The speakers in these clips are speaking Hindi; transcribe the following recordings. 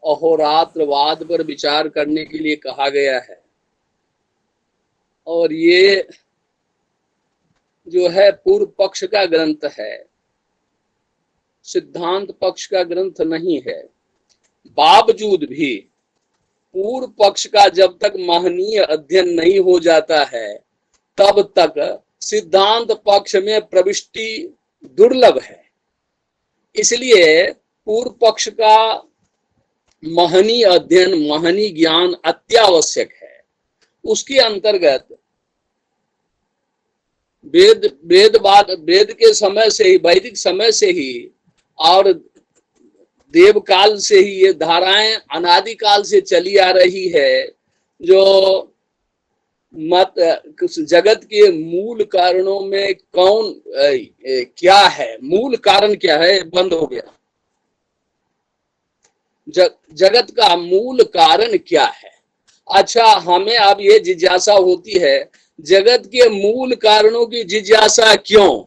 अहोरात्रवाद पर विचार करने के लिए कहा गया है। और ये जो है पूर्व पक्ष का ग्रंथ है, सिद्धांत पक्ष का ग्रंथ नहीं है। बावजूद भी पूर्व पक्ष का जब तक महनीय अध्ययन नहीं हो जाता है तब तक सिद्धांत पक्ष में प्रविष्टि दुर्लभ है। इसलिए पूर्व पक्ष का महनीय अध्ययन, महनीय ज्ञान अत्यावश्यक है। उसके अंतर्गत वेद के समय से ही, वैदिक समय से ही और देव काल से ही ये धाराएं अनादिकाल से चली आ रही है, जो मत जगत के मूल कारणों में कौन क्या है, मूल कारण क्या है, बंद हो गया। जगत का मूल कारण क्या है? अच्छा, हमें अब ये जिज्ञासा होती है, जगत के मूल कारणों की जिज्ञासा क्यों?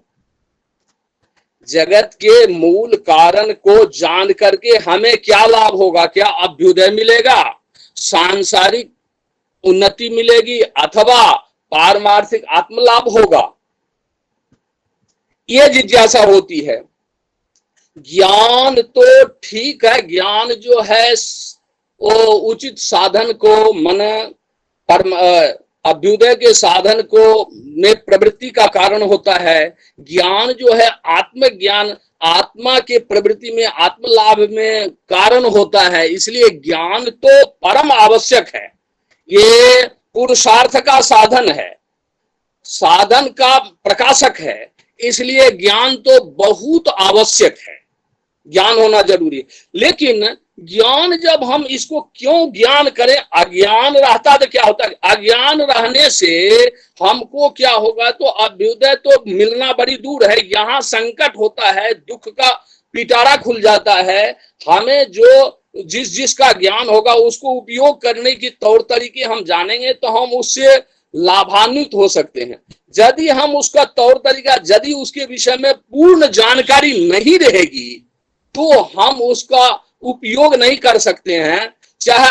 जगत के मूल कारण को जान करके हमें क्या लाभ होगा? क्या अभ्युदय मिलेगा, सांसारिक उन्नति मिलेगी, अथवा पारमार्थिक आत्मलाभ होगा? यह जिज्ञासा होती है। ज्ञान तो ठीक है, ज्ञान जो है वो उचित साधन को, मन अभ्युदय के साधन को में प्रवृत्ति का कारण होता है। ज्ञान जो है आत्मज्ञान, आत्मा के प्रवृत्ति में, आत्मलाभ में कारण होता है। इसलिए ज्ञान तो परम आवश्यक है। ये पुरुषार्थ का साधन है, साधन का प्रकाशक है। इसलिए ज्ञान तो बहुत आवश्यक है, ज्ञान होना जरूरी है। लेकिन ज्ञान जब हम इसको क्यों ज्ञान करें? अज्ञान रहता तो क्या होता है? अज्ञान रहने से हमको क्या होगा? तो अभ्युदय तो मिलना बड़ी दूर है। यहाँ संकट होता है, दुख का पिटारा खुल जाता है। हमें जो जिसका ज्ञान होगा उसको उपयोग करने की तौर तरीके हम जानेंगे तो हम उससे लाभान्वित हो सकते हैं। यदि हम उसका तौर तरीका, यदि उसके विषय में पूर्ण जानकारी नहीं रहेगी तो हम उसका उपयोग नहीं कर सकते हैं। चाहे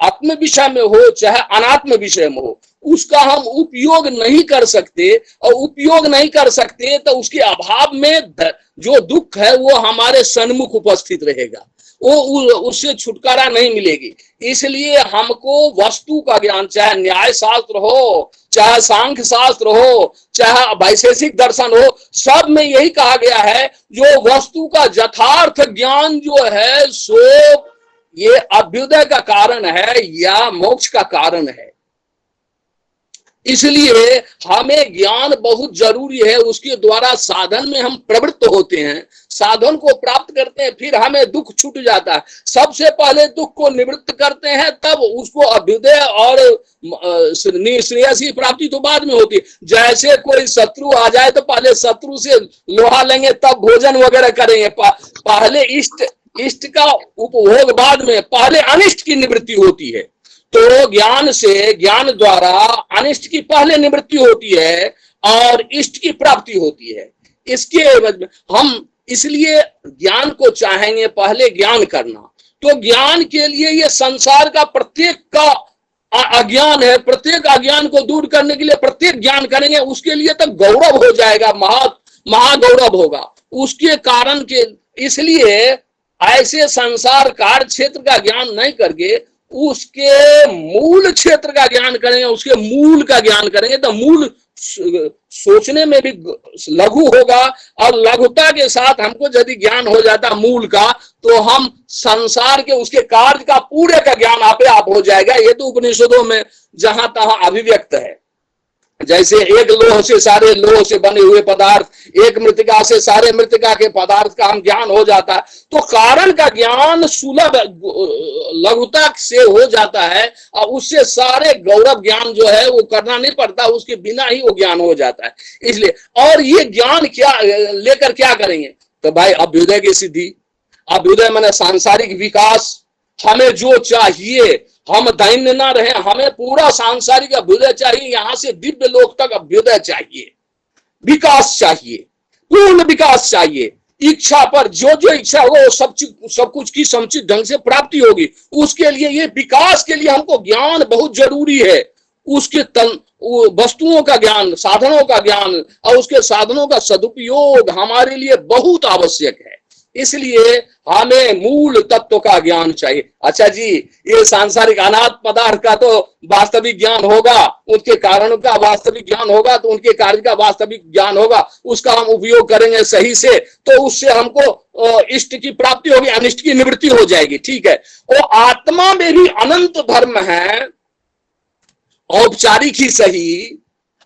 आत्म विषय में हो, चाहे अनात्म विषय में हो, उसका हम उपयोग नहीं कर सकते। और उपयोग नहीं कर सकते तो उसके अभाव में जो दुख है वो हमारे सन्मुख उपस्थित रहेगा, वो उससे छुटकारा नहीं मिलेगी। इसलिए हमको वस्तु का ज्ञान, चाहे न्याय शास्त्र हो, चाहे सांख्य शास्त्र हो, चाहे वैशेषिक दर्शन हो, सब में यही कहा गया है जो वस्तु का यथार्थ ज्ञान जो है सो ये अभ्युदय का कारण है या मोक्ष का कारण है। इसलिए हमें ज्ञान बहुत जरूरी है। उसके द्वारा साधन में हम प्रवृत्त होते हैं, साधन को प्राप्त करते हैं, फिर हमें दुख छूट जाता है। सबसे पहले दुख को निवृत्त करते हैं, तब उसको अभ्युदय और श्रेयसी प्राप्ति तो बाद में होती है। जैसे कोई शत्रु आ जाए तो पहले शत्रु से लोहा लेंगे, तब भोजन वगैरह करेंगे। पहले इष्ट का उपभोग बाद में, पहले अनिष्ट की निवृत्ति होती है। तो ज्ञान द्वारा अनिष्ट की पहले निवृत्ति होती है और इष्ट की प्राप्ति होती है। इसके एवज में हम इसलिए ज्ञान को चाहेंगे, पहले ज्ञान करना। तो ज्ञान के लिए ये संसार का प्रत्येक का अज्ञान है, प्रत्येक अज्ञान को दूर करने के लिए प्रत्येक ज्ञान करेंगे, उसके लिए तो गौरव हो जाएगा, महागौरव होगा उसके कारण के। इसलिए ऐसे संसार कार्य क्षेत्र का ज्ञान नहीं करके उसके मूल क्षेत्र का ज्ञान करेंगे, उसके मूल का ज्ञान करेंगे तो मूल सोचने में भी लघु होगा। और लघुता के साथ हमको यदि ज्ञान हो जाता मूल का, तो हम संसार के उसके कार्य का पूरे का ज्ञान आपे आप हो जाएगा। ये तो उपनिषदों में जहां तहां अभिव्यक्त है। जैसे एक लोह से सारे लोह से बने हुए पदार्थ, एक मृतिका से सारे मृतिका के पदार्थ का हम ज्ञान हो जाता है। तो कारण का ज्ञान सुलभ लघुता से हो जाता है और उससे सारे गौरव ज्ञान जो है वो करना नहीं पड़ता, उसके बिना ही वो ज्ञान हो जाता है। इसलिए और ये ज्ञान क्या लेकर क्या करेंगे? तो भाई अभ्युदय की सिद्धि, अभ्युदय माने सांसारिक विकास। हमें जो चाहिए, हम दैन्य ना रहे, हमें पूरा सांसारिक अभ्युदय चाहिए, यहां से दिव्य लोक तक अभ्युदय चाहिए, विकास चाहिए, पूर्ण विकास चाहिए। इच्छा पर जो जो इच्छा हो वो सब कुछ की समुचित ढंग से प्राप्ति होगी। उसके लिए ये विकास के लिए हमको ज्ञान बहुत जरूरी है। उसके वस्तुओं का ज्ञान, साधनों का ज्ञान और उसके साधनों का सदुपयोग हमारे लिए बहुत आवश्यक है। इसलिए हमें मूल तत्व का ज्ञान चाहिए। अच्छा जी, ये सांसारिक अनाथ पदार्थ का तो वास्तविक ज्ञान होगा, उनके कारण का वास्तविक ज्ञान होगा, तो उनके कार्य का वास्तविक ज्ञान होगा, उसका हम उपयोग करेंगे सही से, तो उससे हमको इष्ट की प्राप्ति होगी, अनिष्ट की निवृत्ति हो जाएगी। ठीक है, वो आत्मा में भी अनंत धर्म है, औपचारिक ही सही,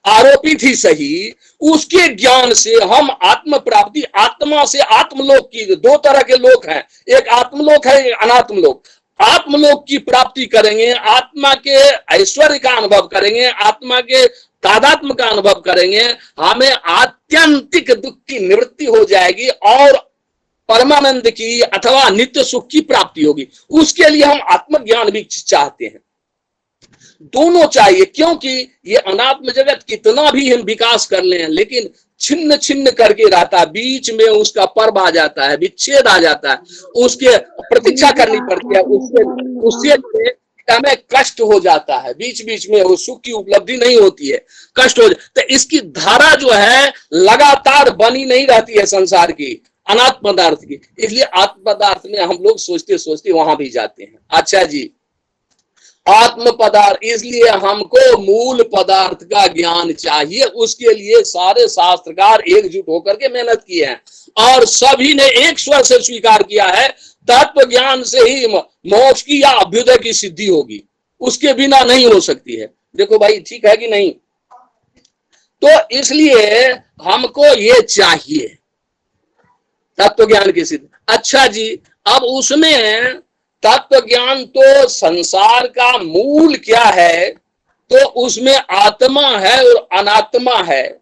आरोपित ही सही, उसके ज्ञान से हम आत्म प्राप्ति, आत्मा से आत्मलोक की, दो तरह के लोक हैं, एक आत्मलोक है, एक अनात्मलोक। आत्मलोक की प्राप्ति करेंगे, आत्मा के ऐश्वर्य का अनुभव करेंगे, आत्मा के तादात्म्य का अनुभव करेंगे, हमें आत्यंतिक दुख की निवृत्ति हो जाएगी और परमानंद की अथवा नित्य सुख की प्राप्ति होगी। उसके लिए हम आत्मज्ञान भी चाहते हैं। दोनों चाहिए, क्योंकि ये अनात्म जगत कितना भी हम विकास कर लें, लेकिन छिन्न छिन्न करके रहता है, बीच में उसका पर्व आ जाता है, विच्छेद आ जाता है, उसके प्रतीक्षा करनी पड़ती है, उससे हमें कष्ट हो जाता है, बीच बीच में वो सुख की उपलब्धि नहीं होती है, कष्ट हो जाता। तो इसकी धारा जो है लगातार बनी नहीं रहती है संसार की, अनात्म पदार्थ की। इसलिए आत्म पदार्थ में हम लोग सोचते सोचते वहां भी जाते हैं। अच्छा जी, आत्म पदार्थ, इसलिए हमको मूल पदार्थ का ज्ञान चाहिए। उसके लिए सारे शास्त्रकार एकजुट होकर के मेहनत किए हैं और सभी ने एक स्वर से स्वीकार किया है, तत्व ज्ञान से ही मोक्ष की या अभ्युदय की सिद्धि होगी, उसके बिना नहीं हो सकती है। देखो भाई, ठीक है कि नहीं? तो इसलिए हमको ये चाहिए तत्व ज्ञान की सिद्धि। अच्छा जी, अब उसमें तत्व ज्ञान तो संसार का मूल क्या है, तो उसमें आत्मा है और अनात्मा है,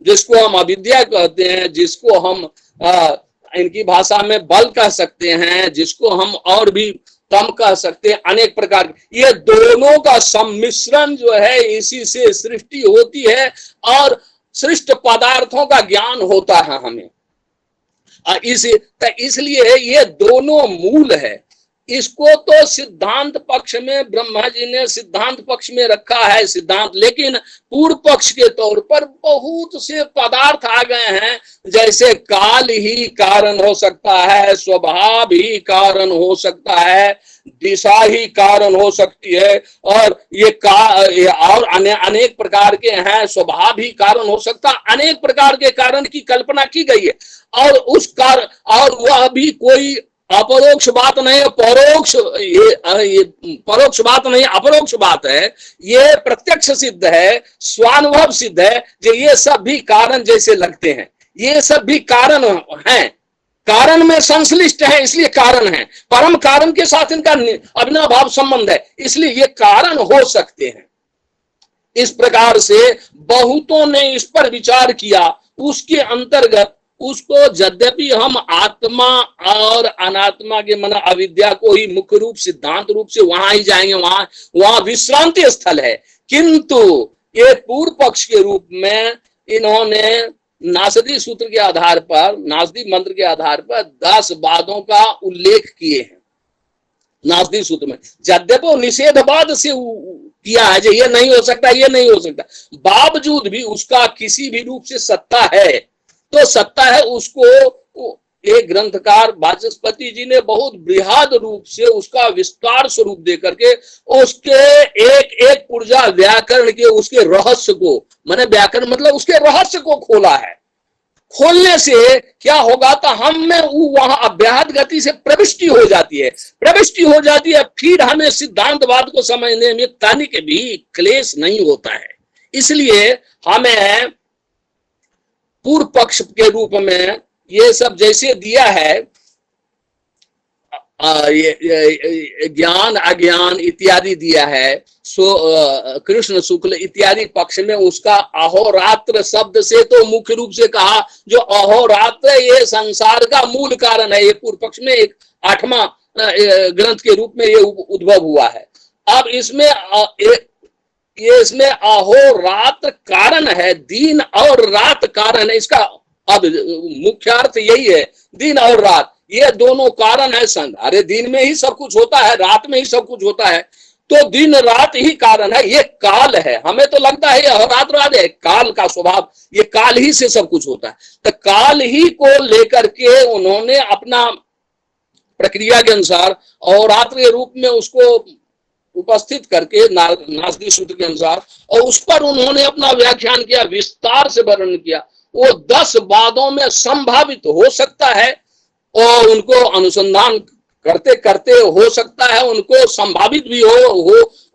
जिसको हम अविद्या कहते हैं, जिसको हम इनकी भाषा में बल कह सकते हैं, जिसको हम और भी तम कह सकते हैं, अनेक प्रकार के। ये दोनों का सम्मिश्रण जो है, इसी से सृष्टि होती है और सृष्ट पदार्थों का ज्ञान होता है हमें। इसलिए ये दोनों मूल है। इसको तो सिद्धांत पक्ष में ब्रह्मा जी ने सिद्धांत पक्ष में रखा है सिद्धांत, लेकिन पूर्व पक्ष के तौर पर बहुत से पदार्थ आ गए हैं, जैसे काल ही कारण हो सकता है, स्वभाव ही कारण हो सकता है, दिशा ही कारण हो सकती है, और ये और अनेक प्रकार के हैं, स्वभाव ही कारण हो सकता है, अनेक प्रकार के कारण की कल्पना की गई है। और उस कारण, और वह भी कोई अपरोक्ष बात नहीं है, परोक्ष, ये परोक्ष बात नहीं, अपरोक्ष बात है, ये प्रत्यक्ष सिद्ध है, स्वानुभव सिद्ध है, जो ये सब भी कारण जैसे लगते हैं, ये सब भी कारण हैं, कारण में संश्लिष्ट है, इसलिए कारण है, परम कारण के साथ इनका अविनाभाव संबंध है, इसलिए ये कारण हो सकते हैं। इस प्रकार से बहुतों ने इस पर विचार किया। उसके अंतर्गत उसको, यद्यपि हम आत्मा और अनात्मा के मन अविद्या को ही मुख्य रूप सिद्धांत रूप से वहां ही जाएंगे, वहां विश्रांति स्थल है, किंतु ये पूर्व पक्ष के रूप में इन्होंने नासदी सूत्र के आधार पर, नासदी मंत्र के आधार पर 10 वादों का उल्लेख किए हैं नासदी सूत्र में। यद्यपि निषेधवाद से किया है, ये नहीं हो सकता, ये नहीं हो सकता, बावजूद भी उसका किसी भी रूप से सत्ता है, तो सत्ता है, उसको एक ग्रंथकार वाचस्पति जी ने बहुत बृहद रूप से उसका विस्तार स्वरूप दे करके उसके एक एक पुर्जा व्याकरण के उसके रहस्य को, माने व्याकरण मतलब उसके रहस्य को खोला है। खोलने से क्या होगा, तो हम में वहां अव्याहत गति से प्रविष्टि हो जाती है, फिर हमें सिद्धांतवाद को समझने में तनिक भी क्लेश नहीं होता है। इसलिए हमें पूर्व पक्ष के रूप में ये सब जैसे दिया है, ये ज्ञान अज्ञान इत्यादि दिया है, कृष्ण शुक्ल इत्यादि पक्ष में उसका अहोरात्र शब्द से तो मुख्य रूप से कहा, जो अहोरात्र ये संसार का मूल कारण है। ये पूर्व पक्ष में एक 8वां ग्रंथ के रूप में ये उद्भव हुआ है। अब इसमें ये इसमें अहोरात्र कारण है, दिन और रात कारण है, इसका अब मुख्य अर्थ यही है, दिन और रात ये दोनों कारण है संग। अरे दिन में ही सब कुछ होता है, रात में ही सब कुछ होता है, तो दिन रात ही कारण है। ये काल है, हमें तो लगता है ये रात है, काल का स्वभाव, ये काल ही से सब कुछ होता है। तो काल ही को लेकर के उन्होंने अपना प्रक्रिया के अनुसार और रात्र के रूप में उसको उपस्थित करके नासदी सूत्र के अनुसार, और उस पर उन्होंने अपना व्याख्यान किया, विस्तार से वर्णन किया। वो 10 वादों में संभावित हो सकता है, और उनको अनुसंधान करते करते हो सकता है उनको संभावित भी हो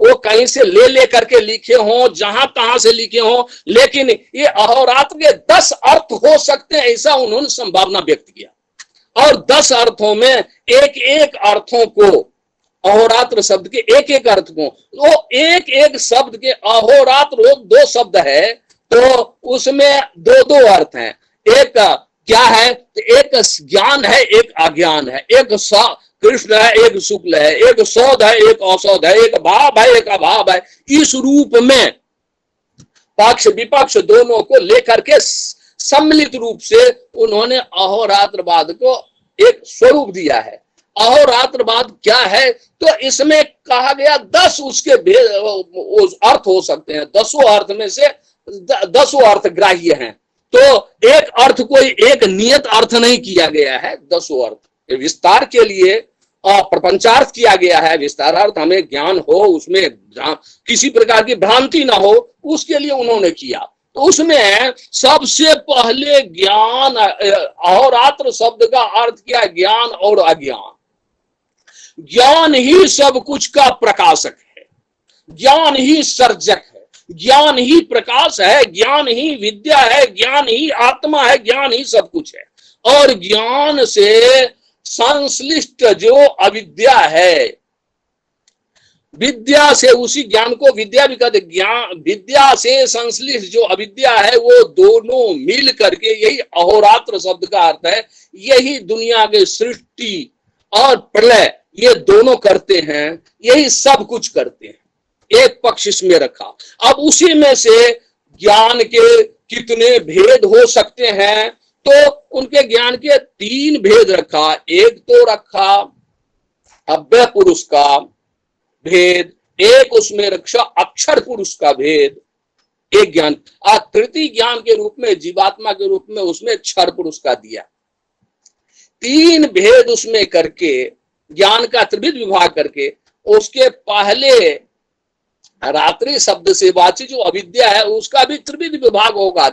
वो कहीं से ले करके लिखे हो, जहां तहां से लिखे हो, लेकिन ये अहोरात्र के 10 अर्थ हो सकते हैं, ऐसा उन्होंने संभावना व्यक्त किया। और 10 अर्थों में एक एक अर्थों को, अहोरात्र शब्द के एक एक अर्थ को, वो एक एक शब्द के, अहोरात्र 2 शब्द है तो उसमें 2 अर्थ हैं। एक क्या है, तो एक ज्ञान है, एक अज्ञान है, एक कृष्ण है, एक शुक्ल है, एक सौध है, एक औषध है, एक भाव है, एक अभाव है। इस रूप में पक्ष विपक्ष दोनों को लेकर के सम्मिलित रूप से उन्होंने अहोरात्रवाद को एक स्वरूप दिया है। अहोरात्रवाद क्या है, तो इसमें कहा गया 10 उसके अर्थ हो सकते हैं, 10 अर्थ में से 10 अर्थ ग्राह्य हैं। तो एक अर्थ कोई एक नियत अर्थ नहीं किया गया है, 10 अर्थ विस्तार के लिए प्रपंचार्थ किया गया है। विस्तारार्थ हमें ज्ञान हो, उसमें किसी प्रकार की भ्रांति ना हो, उसके लिए उन्होंने किया। तो उसमें सबसे पहले ज्ञान, अहोरात्र शब्द का अर्थ क्या है, ज्ञान और अज्ञान। ज्ञान ही सब कुछ का प्रकाशक है, ज्ञान ही सर्जक है, ज्ञान ही प्रकाश है, ज्ञान ही विद्या है, ज्ञान ही आत्मा है, ज्ञान ही सब कुछ है। और ज्ञान से संश्लिष्ट जो अविद्या है, विद्या से, उसी ज्ञान को विद्या भी कहते, ज्ञान विद्या से संश्लिष्ट जो अविद्या है, वो दोनों मिल करके यही अहोरात्र शब्द का अर्थ है। यही दुनिया के सृष्टि और प्रलय ये दोनों करते हैं, यही सब कुछ करते हैं। एक पक्ष इसमें रखा। अब उसी में से ज्ञान के कितने भेद हो सकते हैं, तो उनके ज्ञान के 3 भेद रखा। एक तो रखा अव्यय पुरुष का भेद, एक उसमें रखा अक्षर पुरुष का भेद, एक ज्ञान। तृतीय ज्ञान के रूप में, जीवात्मा के रूप में उसमें क्षर पुरुष का दिया। 3 भेद उसमें करके, ज्ञान का त्रिविध विभाग करके, उसके पहले रात्रि शब्द से वाची जो अविद्या है उसका भी त्रिविध विभाग होगा।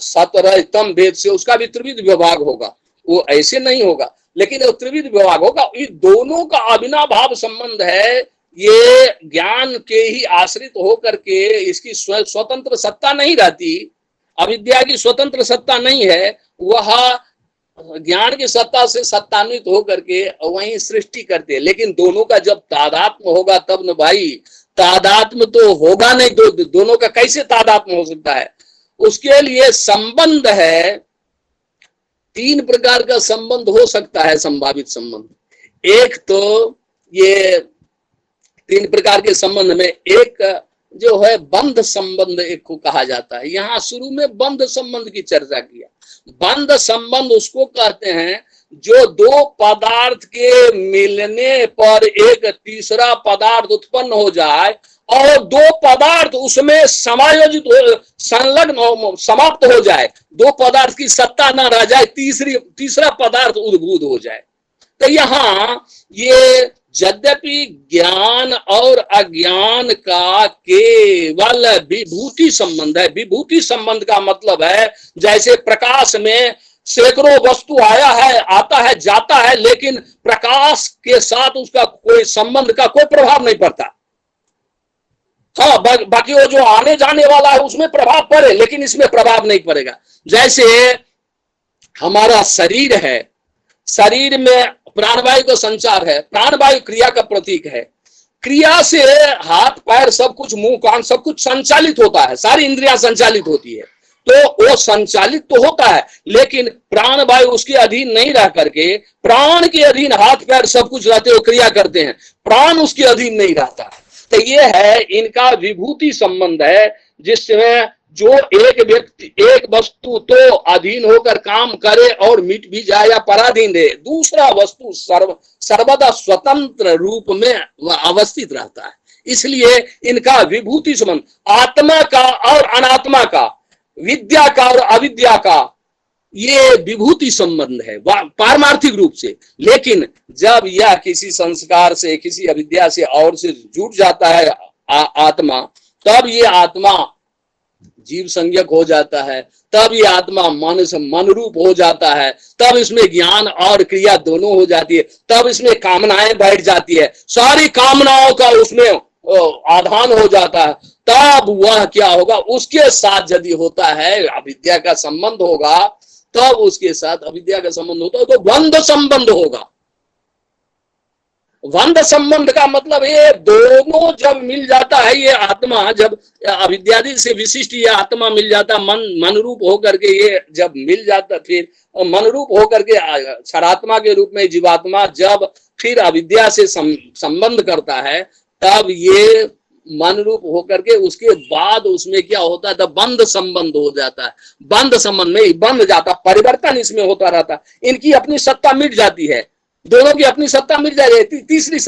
सतरतम भेद से उसका भी त्रिविध विभाग होगा। वो ऐसे नहीं होगा, लेकिन वो त्रिविध विभाग होगा। ये दोनों का अविनाभाव संबंध है। ये ज्ञान के ही आश्रित होकर के इसकी स्वतंत्र सत्ता नहीं रहती। अविद्या की स्वतंत्र सत्ता नहीं है, वह ज्ञान की सत्ता से सत्तान्वित होकर के वहीं सृष्टि करते हैं। लेकिन दोनों का जब तादात्म्य होगा तब न भाई, तादात्म्य तो होगा नहीं, दोनों का कैसे तादात्म्य हो सकता है। उसके लिए संबंध है, 3 प्रकार का संबंध हो सकता है, संभावित संबंध। एक तो ये 3 प्रकार के संबंध में एक जो है बंध संबंध एक को कहा जाता है। यहां शुरू में बंध संबंध की चर्चा किया। बंध संबंध उसको कहते हैं जो 2 पदार्थ के मिलने पर एक तीसरा पदार्थ उत्पन्न हो जाए और 2 पदार्थ उसमें समायोजित हो, संलग्न हो, समाप्त हो जाए, 2 पदार्थ की सत्ता न रह जाए, तीसरा पदार्थ उद्भूत हो जाए। तो यहां ये यद्यपि ज्ञान और अज्ञान का केवल विभूति संबंध है। विभूति संबंध का मतलब है जैसे प्रकाश में सैकड़ों वस्तु आता है जाता है, लेकिन प्रकाश के साथ उसका कोई संबंध का कोई प्रभाव नहीं पड़ता। हाँ, बाकी वो जो आने जाने वाला है उसमें प्रभाव पड़े, लेकिन इसमें प्रभाव नहीं पड़ेगा। जैसे हमारा शरीर है, शरीर में प्राणवायु का संचार है, प्राणवायु क्रिया का प्रतीक है। क्रिया से हाथ पैर सब कुछ, मुंह कान सब कुछ संचालित होता है, सारी इंद्रियां संचालित होती है। तो वो संचालित तो होता है, लेकिन प्राणवायु उसके अधीन नहीं रह करके, प्राण के अधीन हाथ पैर सब कुछ रहते हो, क्रिया करते हैं, प्राण उसके अधीन नहीं रहता। तो ये है इनका विभूति संबंध है, जिसमें जो एक व्यक्ति एक वस्तु तो अधीन होकर काम करे और मिट भी जाए या पराधीन रहे, दूसरा वस्तु सर्वदा स्वतंत्र रूप में अवस्थित रहता है। इसलिए इनका विभूति संबंध आत्मा का और अनात्मा का, विद्या का और अविद्या का ये विभूति संबंध है पारमार्थिक रूप से। लेकिन जब यह किसी संस्कार से, किसी अविद्या से और से जुट जाता है आत्मा, तब ये आत्मा जीव संज्ञक हो जाता है, तब ये आत्मा मन रूप हो जाता है, तब इसमें ज्ञान और क्रिया दोनों हो जाती है, तब इसमें कामनाएं बैठ जाती है, सारी कामनाओं का उसमें आधान हो जाता है। तब वह क्या होगा, उसके साथ यदि होता है अविद्या का संबंध होगा, तब उसके साथ अविद्या का संबंध होता है तो द्वंद संबंध होगा। द्वंद संबंध का मतलब ये दोनों जब मिल जाता है, ये आत्मा जब अविद्यादि से विशिष्ट ये आत्मा मिल जाता, मन रूप होकर के ये जब मिल जाता, फिर मन रूप होकर के क्षरात्मा के रूप में जीवात्मा जब फिर अविद्या से संबंध करता है, तब ये मन रूप होकर के उसके बाद उसमें क्या होता है, तब बंध संबंध हो जाता है। बंध संबंध में बंध जाता, परिवर्तन इसमें होता रहता, इनकी अपनी सत्ता मिट जाती है, दोनों की अपनी सत्ता मिट जाती है, तीसरी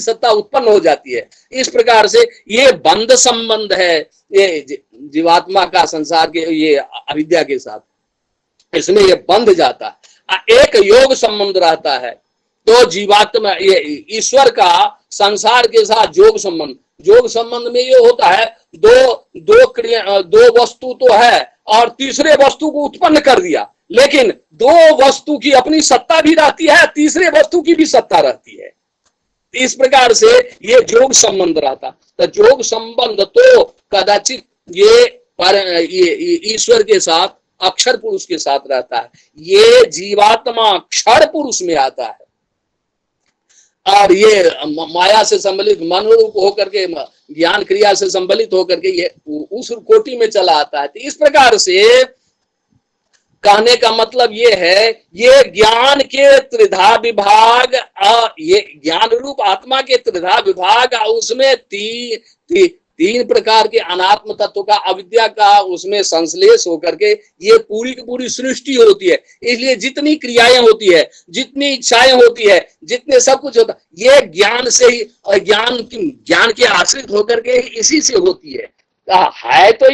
सत्ता उत्पन्न हो जाती है। इस प्रकार से ये बंध संबंध है ये जीवात्मा का संसार के ये अविद्या के साथ, इसमें ये बंध जाता है। एक योग संबंध रहता है, तो जीवात्मा ये ईश्वर का संसार के साथ योग संबंध में ये होता है, दो वस्तु तो है और तीसरे वस्तु को उत्पन्न कर दिया, लेकिन दो वस्तु की अपनी सत्ता भी रहती है, तीसरे वस्तु की भी सत्ता रहती है। इस प्रकार से ये योग संबंध रहता। तो योग संबंध तो कदाचित ये ईश्वर के साथ, अक्षर पुरुष के साथ रहता है, ये जीवात्मा क्षर पुरुष में आता है और ये माया से संबलित मन रूप होकर के, ज्ञान क्रिया से संबलित होकर के ये उस कोटि में चला आता है। तो इस प्रकार से कहने का मतलब ये है, ये ज्ञान के त्रिधा विभाग, ये ज्ञान रूप आत्मा के त्रिधा विभाग, उसमें तीन प्रकार के अनात्म तत्व का, अविद्या का उसमें संश्लेष होकर के ये पूरी की पूरी सृष्टि होती है। इसलिए जितनी क्रियाएं होती है, जितनी इच्छाएं होती है, जितने सब कुछ होता है, ये ज्ञान से ही, ज्ञान के आश्रित होकर के इसी से होती है। तो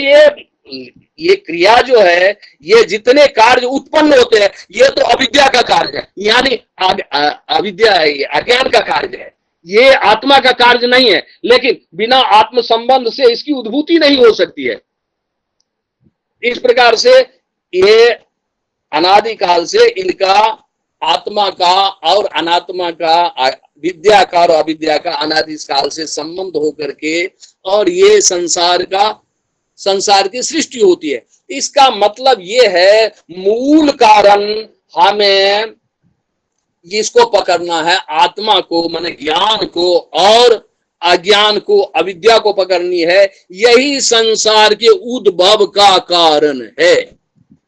ये क्रिया जो है, ये जितने कार्य उत्पन्न होते हैं, ये तो अविद्या का कार्य है, यानी अविद्या है, ये अज्ञान का कार्य है, ये आत्मा का कार्य नहीं है। लेकिन बिना आत्म संबंध से इसकी उद्भूति नहीं हो सकती है। इस प्रकार से ये अनादिकाल से इनका आत्मा का और अनात्मा का, विद्या का और अविद्या का अनादिकाल से संबंध होकर के और ये संसार की सृष्टि होती है। इसका मतलब ये है, मूल कारण हमें इसको पकड़ना है, आत्मा को, माने ज्ञान को, और अज्ञान को, अविद्या को पकड़नी है। यही संसार के उद्भव का कारण है।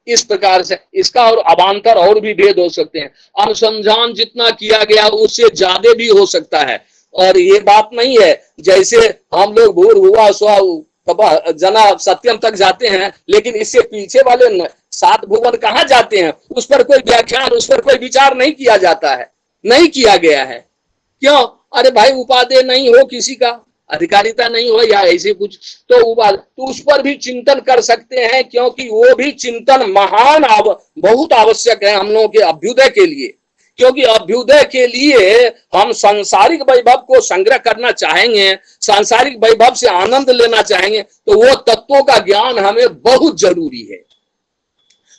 इस प्रकार से इसका और अवान्तर और भी भेद हो सकते हैं, अनुसंधान जितना किया गया उससे ज्यादा भी हो सकता है। और ये बात नहीं है जैसे हम लोग भूर हुआ स्वा जना सत्यम तक जाते हैं, लेकिन इससे पीछे वाले 7 भुवन कहाँ जाते हैं, उस पर कोई व्याख्यान, उस पर कोई विचार नहीं किया जाता है, नहीं किया गया है। क्यों? अरे भाई उपादेय नहीं हो, किसी का अधिकारिता नहीं हो या ऐसे कुछ, तो उस पर भी चिंतन कर सकते हैं, क्योंकि वो भी चिंतन महान बहुत आवश्यक है हम लोगों के अभ्युदय के लिए। क्योंकि अभ्युदय के लिए हम सांसारिक वैभव को संग्रह करना चाहेंगे, सांसारिक वैभव से आनंद लेना चाहेंगे, तो वो तत्वों का ज्ञान हमें बहुत जरूरी है।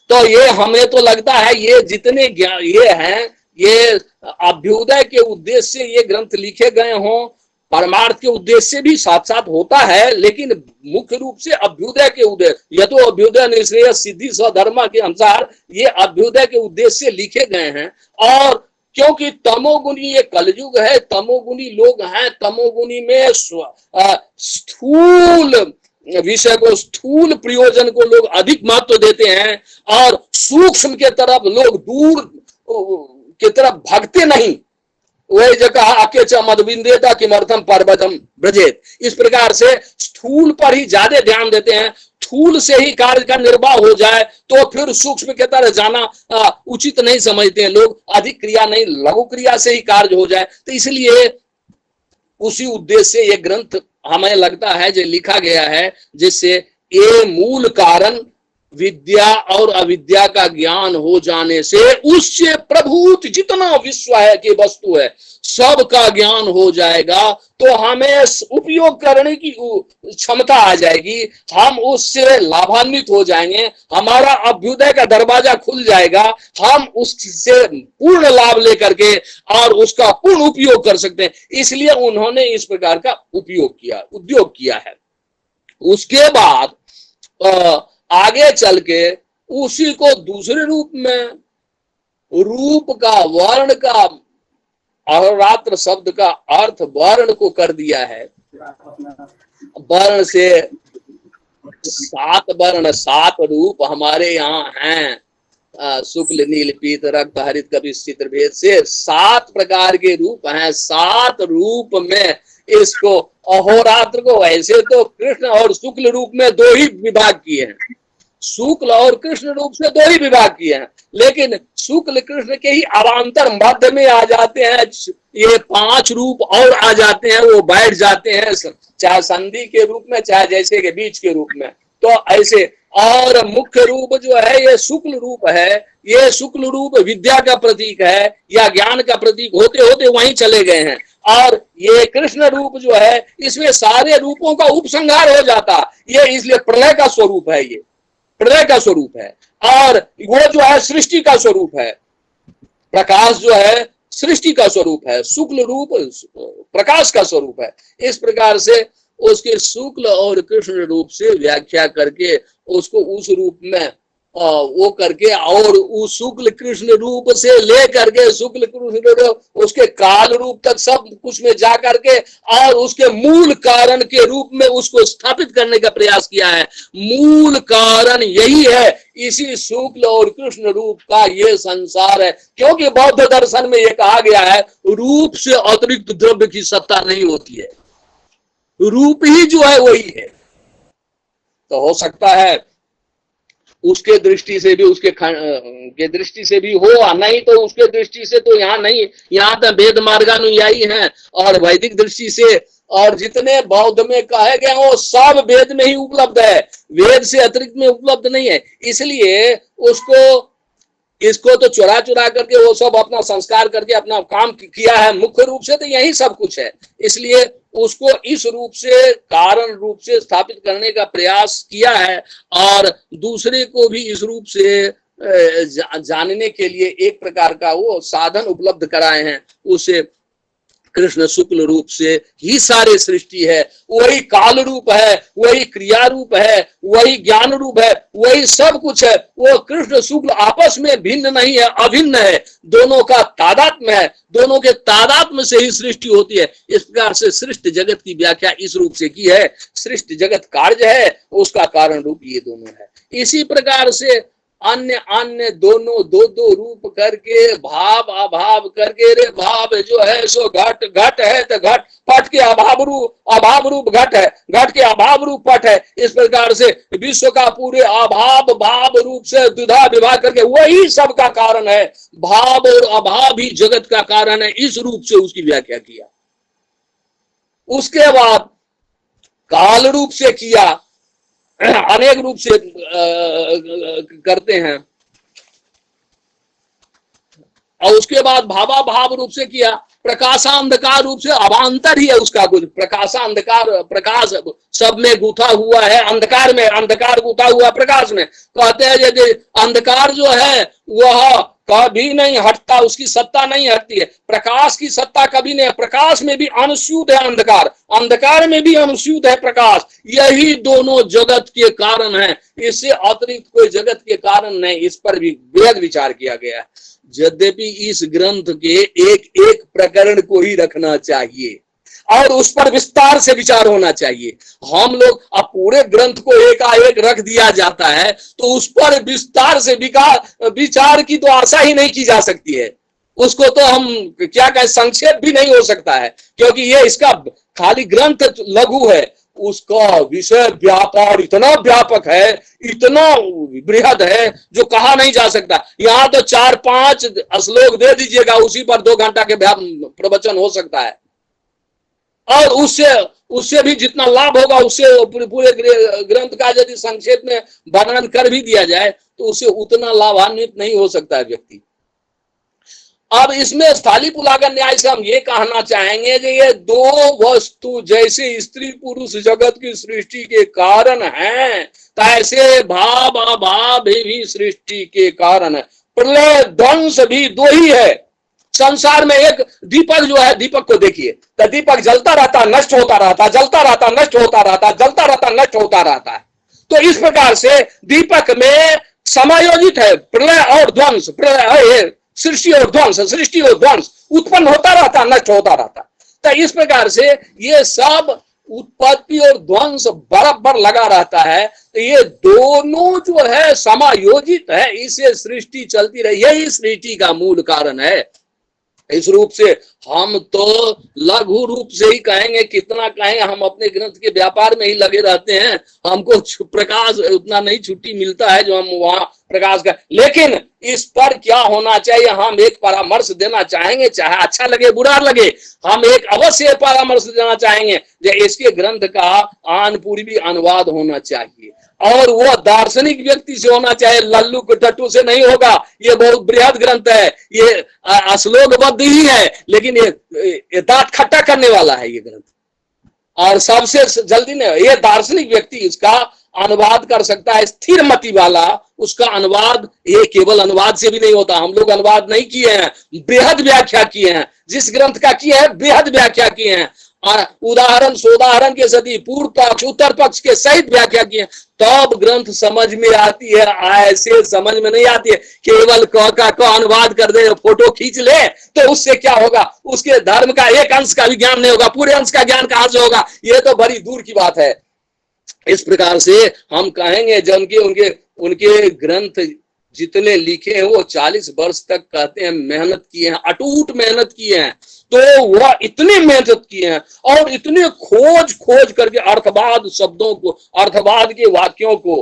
तो ये हमें तो लगता है ये जितने ज्ञान ये हैं, ये अभ्युदय के उद्देश्य से ये ग्रंथ लिखे गए हों, परमार्थ के उद्देश्य से भी साथ साथ होता है, लेकिन मुख्य रूप से अभ्युदय के उद्देश्य, यह तो अभ्युदय निश्रेय सिद्धि स्वधर्म के अनुसार ये अभ्युदय के उद्देश्य से लिखे गए हैं। और क्योंकि तमोगुणी ये कलयुग है, तमोगुणी लोग हैं, तमोगुणी में स्थूल विषय को, स्थूल प्रयोजन को लोग अधिक महत्व देते हैं और सूक्ष्म के तरफ लोग दूर की तरफ भागते नहीं। वही जगह आके च मदविंदेता किमर्थम पर्वतम ब्रजेत। इस प्रकार से स्थूल पर ही ज्यादा ध्यान देते हैं, स्थूल से ही कार्य का निर्वाह हो जाए तो फिर सूक्ष्म के तरह जाना उचित नहीं समझते हैं लोग। अधिक क्रिया नहीं, लघु क्रिया से ही कार्य हो जाए। तो इसलिए उसी उद्देश्य से ये ग्रंथ हमें लगता है जो लिखा गया है, जिससे ये मूल कारण विद्या और अविद्या का ज्ञान हो जाने से उससे प्रभुत जितना विश्व है की वस्तु है सबका ज्ञान हो जाएगा, तो हमें उपयोग करने की क्षमता आ जाएगी, हम उससे लाभान्वित हो जाएंगे, हमारा अभ्युदय का दरवाजा खुल जाएगा, हम उससे पूर्ण लाभ लेकर के और उसका पूर्ण उपयोग कर सकते हैं। इसलिए उन्होंने इस प्रकार का उद्योग किया है। उसके बाद आगे चल के उसी को दूसरे रूप में, रूप का, वर्ण का, अहोरात्र शब्द का अर्थ वर्ण को कर दिया है। वर्ण से 7 वर्ण, 7 रूप हमारे यहाँ हैं, शुक्ल नील पीत रक्त हरित कभी चित्र भेद से 7 प्रकार के रूप हैं। 7 रूप में इसको अहोरात्र को वैसे तो कृष्ण और शुक्ल रूप में 2 ही विभाग किए हैं, शुक्ल और कृष्ण रूप से 2 ही विभाग किए हैं, लेकिन शुक्ल कृष्ण के ही अवांतर मध्य में आ जाते हैं ये 5 रूप और आ जाते हैं, वो बैठ जाते हैं, चाहे संधि के रूप में चाहे जैसे के बीच के रूप में। तो ऐसे और मुख्य रूप जो है ये शुक्ल रूप है, ये शुक्ल रूप विद्या का प्रतीक है या ज्ञान का प्रतीक होते होते वहीं चले गए हैं। और ये कृष्ण रूप जो है इसमें सारे रूपों का उपसंहार हो जाता, ये इसलिए प्रलय का स्वरूप है, ये प्रलय का स्वरूप है। और वो जो है सृष्टि का स्वरूप है, प्रकाश जो है सृष्टि का स्वरूप है, शुक्ल रूप प्रकाश का स्वरूप है। इस प्रकार से उसके शुक्ल और कृष्ण रूप से व्याख्या करके उसको उस रूप में वो करके और उस शुक्ल कृष्ण रूप से ले करके शुक्ल कृष्ण रूप उसके काल रूप तक सब कुछ में जा करके और उसके मूल कारण के रूप में उसको स्थापित करने का प्रयास किया है। मूल कारण यही है, इसी शुक्ल और कृष्ण रूप का ये संसार है। क्योंकि बौद्ध दर्शन में ये कहा गया है रूप से अतिरिक्त द्रव्य की सत्ता नहीं होती है, रूप ही जो है वही है। तो हो सकता है उसके दृष्टि से भी, उसके के दृष्टि से भी हो, नहीं तो उसके दृष्टि से तो यहाँ नहीं, यहाँ तो वेद मार्गानुयायी हैं और वैदिक दृष्टि से और जितने बौद्ध में कहे गए वो सब वेद में ही उपलब्ध है, वेद से अतिरिक्त में उपलब्ध नहीं है। इसलिए इसको तो चुरा चुरा करके वो सब अपना संस्कार करके अपना काम किया है, मुख्य रूप से तो यही सब कुछ है। इसलिए उसको इस रूप से कारण रूप से स्थापित करने का प्रयास किया है और दूसरे को भी इस रूप से जानने के लिए एक प्रकार का वो साधन उपलब्ध कराए हैं। उसे कृष्ण शुक्ल रूप से ही सारे सृष्टि है, वही काल रूप है, वही क्रिया रूप है, वही ज्ञान रूप है, वही सब कुछ है। वो कृष्ण शुक्ल आपस में भिन्न नहीं है, अभिन्न है, दोनों का तादात्म्य है, दोनों के तादात्म्य से ही सृष्टि होती है। इस प्रकार से सृष्टि जगत की व्याख्या इस रूप से की है। सृष्टि जगत कार्य है, उसका कारण रूप ये दोनों है। इसी प्रकार से अन्य अन्य दोनों दो दो रूप करके भाव अभाव करके, रे भाव जो है सो घट, घट है तो घट, पट के अभाव रूप घट है, घट के अभाव रूप पट है। इस प्रकार से विश्व का पूरे अभाव भाव रूप से द्विधा विभाग करके वही सबका कारण है, भाव और अभाव ही जगत का कारण है, इस रूप से उसकी व्याख्या किया। उसके बाद काल रूप से किया, अनेक रूप से करते हैं, और उसके बाद भावा भाव रूप से किया, प्रकाशांधकार रूप से अवांतर ही है उसका कुछ, प्रकाशांधकार, प्रकाश सब में गुथा हुआ है, अंधकार में अंधकार गुथा हुआ प्रकाश में। कहते हैं यदि अंधकार जो है वह कभी नहीं हटता, उसकी सत्ता नहीं हटती है, प्रकाश की सत्ता कभी नहीं है। प्रकाश में भी अनुस्यूत है अंधकार, अंधकार में भी अनुस्यूत है प्रकाश, यही दोनों जगत के कारण है, इससे अतिरिक्त कोई जगत के कारण नहीं। इस पर भी बेहद विचार किया गया है। यद्यपि इस ग्रंथ के एक एक प्रकरण को ही रखना चाहिए और उस पर विस्तार से विचार होना चाहिए। हम लोग अब पूरे ग्रंथ को एकाएक रख दिया जाता है तो उस पर विस्तार से विचार की तो आशा ही नहीं की जा सकती है। उसको तो हम क्या कहें, संक्षेप भी नहीं हो सकता है, क्योंकि ये इसका खाली ग्रंथ लघु है, उसका विषय व्यापार इतना व्यापक है, इतना बृहद है जो कहा नहीं जा सकता। यहाँ तो 4-5 श्लोक दे दीजिएगा, उसी पर 2 घंटा के प्रवचन हो सकता है, और उससे भी जितना लाभ होगा, उससे पूरे ग्रंथ का यदि संक्षेप में वर्णन कर भी दिया जाए तो उससे उतना लाभान्वित नहीं हो सकता है व्यक्ति। अब इसमें स्थाली पुलागर न्याय से हम ये कहना चाहेंगे कि ये 2 वस्तु जैसे स्त्री पुरुष जगत की सृष्टि के कारण हैं, तैसे भाव अभाव भी सृष्टि के कारण है। प्रलय ध्वंस भी 2 ही है। संसार में एक दीपक जो है, दीपक को देखिए तो दीपक जलता रहता, नष्ट होता रहता, जलता रहता, नष्ट होता रहता, जलता रहता, नष्ट होता रहता है। तो इस प्रकार से दीपक में समायोजित है प्रलय और ध्वंस, प्रलय सृष्टि और ध्वंस, सृष्टि और ध्वंस उत्पन्न होता रहता, नष्ट होता रहता। तो इस प्रकार से ये सब उत्पत्ति और ध्वंस बराबर लगा रहता है। तो ये दोनों जो है समायोजित है, इसे सृष्टि चलती रही, यही सृष्टि का मूल कारण है। इस रूप से हम तो लघु रूप से ही कहेंगे, कितना कहेंगे, हम अपने ग्रंथ के व्यापार में ही लगे रहते हैं, हमको प्रकाश उतना नहीं छुट्टी मिलता है जो हम वहां प्रकाश का। लेकिन इस पर क्या होना चाहिए, हम एक परामर्श देना चाहेंगे, चाहे अच्छा लगे बुरा लगे, हम एक अवश्य परामर्श देना चाहेंगे कि इसके ग्रंथ का आन पूर्वी अनुवाद होना चाहिए, और वो दार्शनिक व्यक्ति से होना चाहिए, लल्लू टट्टू से नहीं होगा। ये बहुत बृहद ग्रंथ है, ये श्लोकबद्ध ही है, लेकिन ये दांत खट्टा करने वाला है ये ग्रंथ, और सबसे जल्दी नहीं, ये दार्शनिक व्यक्ति इसका अनुवाद कर सकता है। स्थिर मति वाला उसका अनुवाद, ये केवल अनुवाद से भी नहीं होता, हम लोग अनुवाद नहीं किए हैं, बृहद व्याख्या किए हैं, जिस ग्रंथ का किए हैं बृहद व्याख्या किए हैं, उदाहरण सोदाहरण के सदी पूर्व पक्ष उत्तर पक्ष के सहित व्याख्या किए, तब ग्रंथ समझ में आती है, ऐसे समझ में नहीं आती है। केवल क का अनुवाद कर दे, फोटो खींच ले, तो उससे क्या होगा, उसके धर्म का एक अंश का भी ज्ञान नहीं होगा, पूरे अंश का ज्ञान कहां से होगा, ये तो बड़ी दूर की बात है। इस प्रकार से हम कहेंगे, जबकि उनके ग्रंथ जितने लिखे हैं वो 40 वर्ष तक कहते हैं मेहनत किए हैं, अटूट मेहनत किए हैं। तो वह इतनी मेहनत किए हैं और इतने खोज करके अर्थवाद शब्दों को, अर्थवाद के वाक्यों को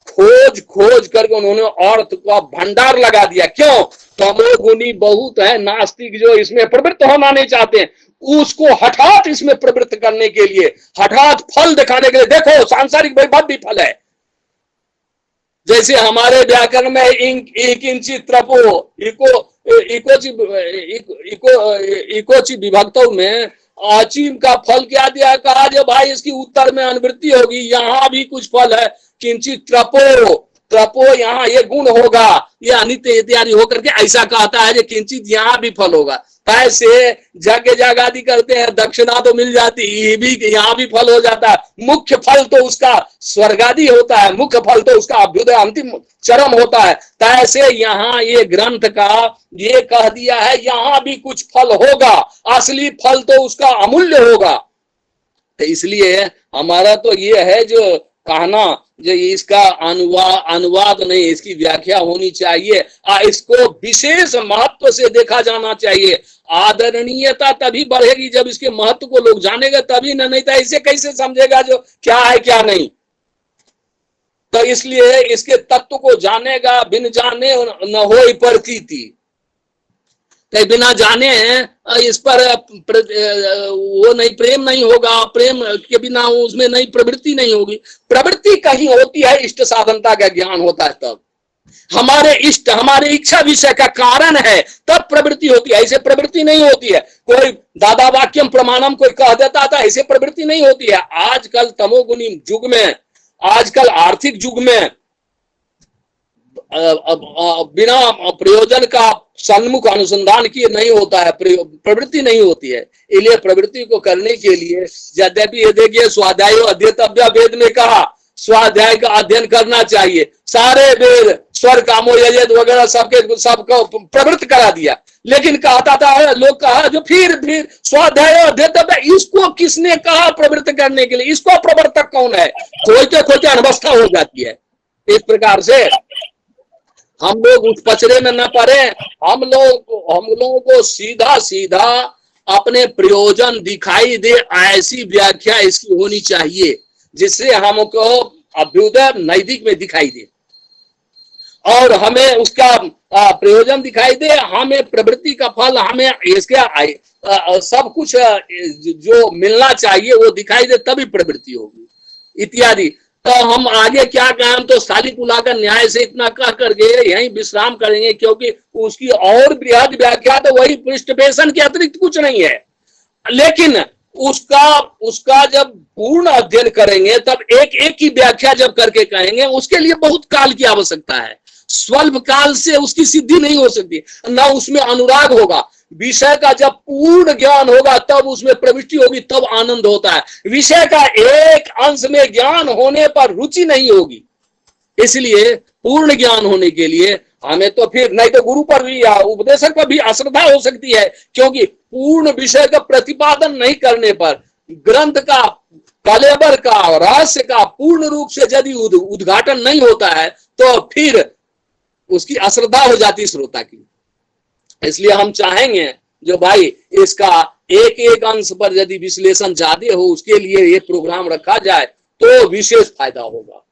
खोज करके उन्होंने अर्थ का भंडार लगा दिया। क्यों? तमोगुनी बहुत है नास्तिक जो इसमें प्रवृत्त होना नहीं चाहते, उसको हठात इसमें प्रवृत्त करने के लिए, हठात फल दिखाने के लिए, देखो सांसारिक वैभव भी फल है। जैसे हमारे व्याकरण में एक इंची त्रपो इकोची विभक्तों में आचीम का फल क्या दिया, कहा जो भाई इसकी उत्तर में अनुवृत्ति होगी, यहाँ भी कुछ फल है, किंचित त्रपो यहाँ ये गुण होगा, ये अनित्य इत्यादि होकर के ऐसा कहता है, जो किंचित यहाँ भी फल होगा। ऐसे जग आदि करते हैं, दक्षिणा तो मिल जाती, ये भी यहाँ भी फल हो जाता है। मुख्य फल तो उसका स्वर्गादि होता है, मुख्य फल तो उसका अभ्युदय अंतिम चरम होता है। ऐसे यहाँ ये ग्रंथ का ये कह दिया है, यहाँ भी कुछ फल होगा, असली फल तो उसका अमूल्य होगा। तो इसलिए हमारा तो ये है जो कहना, जो इसका अनुवाद नहीं, इसकी व्याख्या होनी चाहिए, इसको विशेष महत्व से देखा जाना चाहिए। आदरणीयता तभी बढ़ेगी जब इसके महत्व को लोग जानेगा, तभी न, नहीं तो ऐसे कैसे समझेगा जो क्या है क्या नहीं। तो इसलिए इसके तत्व को जानेगा, बिन जाने न होई प्रतीति, तो बिना जाने इस पर वो नहीं, प्रेम नहीं होगा, प्रेम के बिना उसमें नहीं प्रवृत्ति नहीं होगी। प्रवृत्ति कहीं होती है, इष्ट साधनता का ज्ञान होता है, तब हमारे इष्ट हमारे इच्छा विषय का कारण है, तब प्रवृत्ति होती है, ऐसे प्रवृत्ति नहीं होती है। कोई दादा वाक्यम प्रमाणम कोई कह देता था, ऐसे प्रवृत्ति नहीं होती है। आजकल तमोगुनी युग में, आजकल आर्थिक युग में बिना प्रयोजन का सन्मुख अनुसंधान किए नहीं होता है, प्रवृत्ति नहीं होती है। इसलिए प्रवृत्ति को करने के लिए, यद्यपि ये देखिए स्वाध्याय अध्येतव्य वेद में कहा, स्वाध्याय का अध्ययन करना चाहिए, सारे वेद स्वर कामो यजेत वगैरह सबको प्रवृत्त करा दिया, लेकिन कहता था लोग कहा जो फिर स्वाध्याय अध्येतव्य, इसको किसने कहा प्रवृत्त करने के लिए, इसको प्रवर्तक कौन है, खोजते खोजते अनवस्था हो जाती है। इस प्रकार से हम लोग उस पचड़े में न पड़े। हम लोगों को सीधा सीधा अपने प्रयोजन दिखाई दे, ऐसी व्याख्या इसकी होनी चाहिए जिससे हमको अभ्युदय नजदीक में दिखाई दे और हमें उसका प्रयोजन दिखाई दे, हमें प्रवृत्ति का फल, हमें इसका सब कुछ जो मिलना चाहिए वो दिखाई दे, तभी प्रवृत्ति होगी इत्यादि। तो हम आगे क्या कहें, तो सालिकुला का न्याय से इतना कह करके यहीं विश्राम करेंगे, क्योंकि उसकी और बृहद व्याख्या तो वही पृष्ठपेशन के अतिरिक्त कुछ नहीं है। लेकिन उसका जब पूर्ण अध्ययन करेंगे तब एक एक की व्याख्या जब करके कहेंगे, उसके लिए बहुत काल की आवश्यकता है। स्वल्प काल से उसकी सिद्धि नहीं हो सकती, ना उसमें अनुराग होगा। विषय का जब पूर्ण ज्ञान होगा तब उसमें प्रविष्टि होगी, तब आनंद होता है। विषय का एक अंश में ज्ञान होने पर रुचि नहीं होगी। इसलिए पूर्ण ज्ञान होने के लिए हमें तो फिर नहीं तो गुरु पर भी या उपदेशक पर भी अश्रद्धा हो सकती है, क्योंकि पूर्ण विषय का प्रतिपादन नहीं करने पर ग्रंथ का, कलेबर का, रहस्य का पूर्ण रूप से यदि उद्घाटन नहीं होता है तो फिर उसकी अश्रद्धा हो जाती श्रोता की। इसलिए हम चाहेंगे जो भाई इसका एक एक अंश पर यदि विश्लेषण ज्यादा हो, उसके लिए ये प्रोग्राम रखा जाए तो विशेष फायदा होगा।